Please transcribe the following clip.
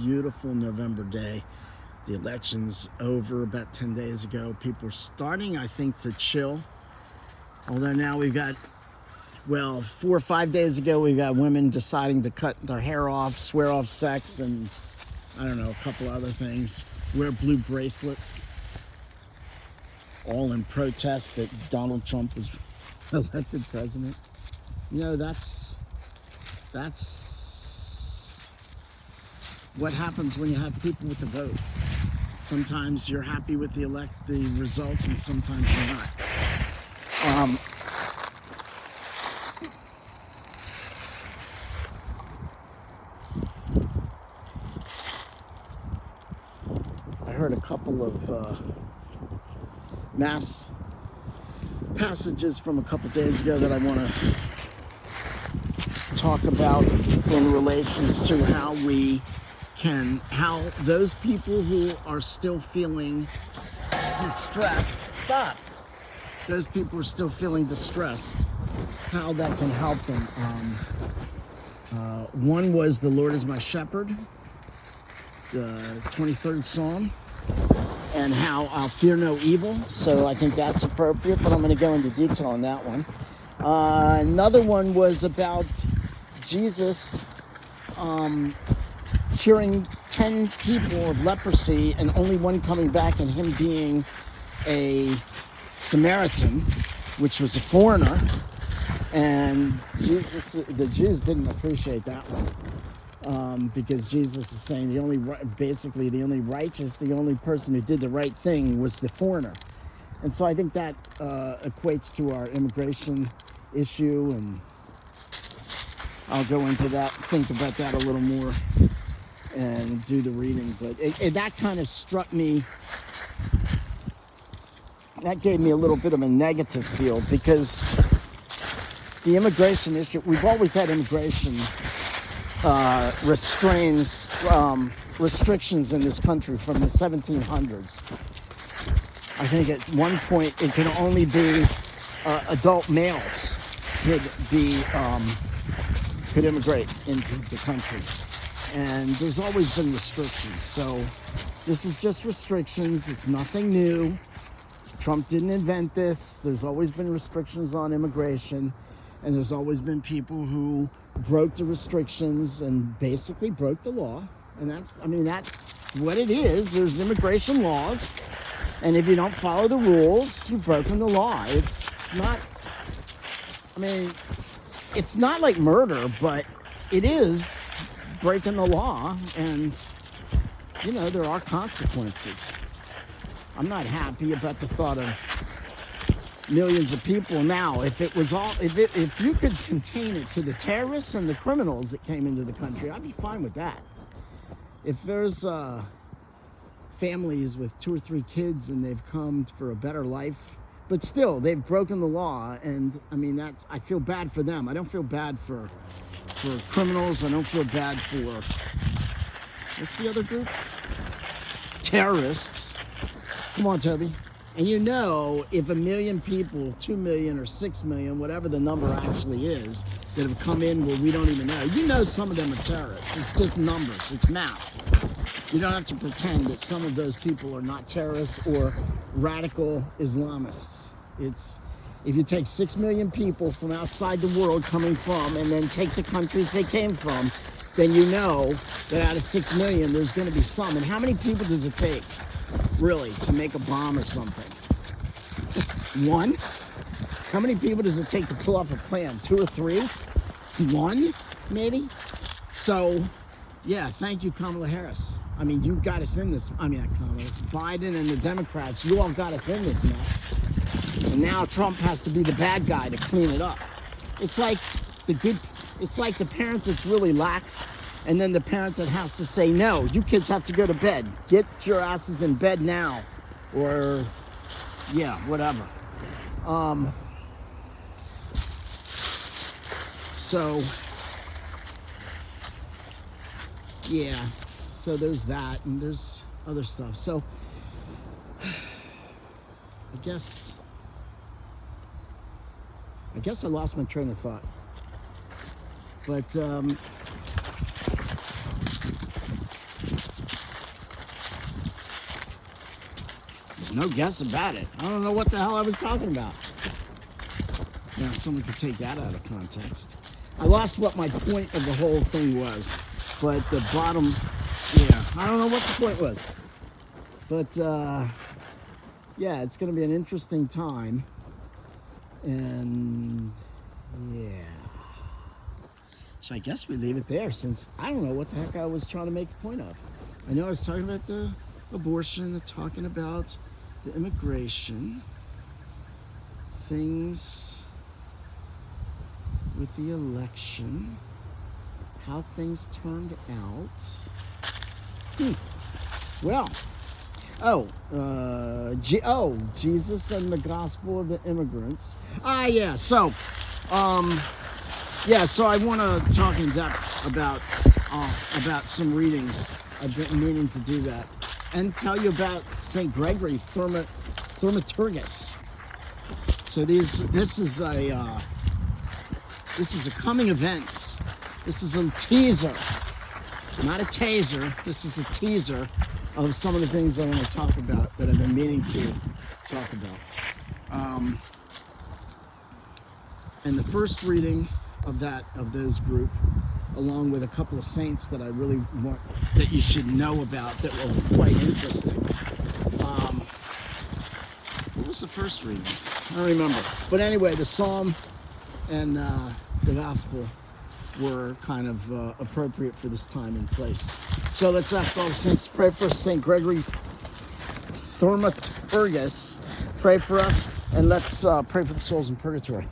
beautiful November day. The election's over about 10 days ago. People are starting, I think, to chill. Although now we've got, 4 or 5 days ago, we got women deciding to cut their hair off, swear off sex, and I don't know, a couple other things. Wear blue bracelets. All in protest that Donald Trump was elected president. You know, that's what happens when you have people with the vote. Sometimes you're happy with the results, and sometimes you're not. I heard a couple of mass passages from a couple days ago that I want to talk about in relations to how those people who are still feeling distressed, those people are still feeling distressed, how that can help them. One was "The Lord is my shepherd," the 23rd Psalm, and how I'll fear no evil. So I think that's appropriate, but I'm going to go into detail on that one. Another one was about Jesus curing 10 people of leprosy and only one coming back, and him being a Samaritan, which was a foreigner. And the Jews didn't appreciate that one. Because Jesus is saying the only righteous, the only person who did the right thing was the foreigner. And so I think that equates to our immigration issue, and I'll go into that, think about that a little more and do the reading. But that kind of struck me, that gave me a little bit of a negative feel, because the immigration issue, we've always had immigration restrictions in this country from the 1700s. I think at one point it could only be adult males could immigrate into the country, and there's always been restrictions. So this is just restrictions. It's nothing new. Trump didn't invent this. There's always been restrictions on immigration, and there's always been people who broke the restrictions and basically broke the law. And that's what it is. There's immigration laws, and if you don't follow the rules, you've broken the law. It's not like murder, but it is breaking the law, and there are consequences. I'm not happy about the thought of millions of people. Now, if you could contain it to the terrorists and the criminals that came into the country, I'd be fine with that. If there's families with 2 or 3 kids and they've come for a better life, but still they've broken the law, and I feel bad for them. I don't feel bad for criminals. I don't feel bad for, what's the other group? Terrorists. Come on, Toby. And if 1 million people, 2 million or 6 million, whatever the number actually is, that have come in where we don't even know, some of them are terrorists. It's just numbers. It's math. You don't have to pretend that some of those people are not terrorists or radical Islamists. If you take 6 million people from outside the world coming from, and then take the countries they came from, then that out of 6 million, there's going to be some. And how many people does it take, really, to make a bomb or something? 1? How many people does it take to pull off a plan? 2 or 3? 1, maybe? So, yeah, thank you, Kamala Harris. You got us in this. Biden and the Democrats, you all got us in this mess. And now Trump has to be the bad guy to clean it up. It's like the parent that's really lax, and then the parent that has to say, no, you kids have to go to bed. Get your asses in bed now. Or, whatever. So there's that, and there's other stuff. So I guess I lost my train of thought. But No guess about it. I don't know what the hell I was talking about. Now, someone could take that out of context. I lost what my point of the whole thing was, but the bottom, yeah, I don't know what the point was. But, yeah, it's going to be an interesting time. And, yeah. So I guess we leave it there, since I don't know what the heck I was trying to make the point of. I know I was talking about the abortion, talking about the immigration, things with the election, how things turned out. Well, Jesus and the gospel of the immigrants. Yeah. So, so I want to talk in depth about some readings. I've been meaning to do that, and tell you about St. Gregory Thaumaturgus. So this is a coming events. This is a teaser, not a taser. This is a teaser of some of the things I want to talk about that I've been meaning to talk about. And the first reading of those group, along with a couple of saints that I really want that you should know about that were quite interesting. What was the first reading? I don't remember. But anyway, the Psalm and the Gospel were kind of appropriate for this time and place. So let's ask all the saints to pray for us. St. Gregory Thaumaturgus, pray for us, and let's pray for the souls in purgatory.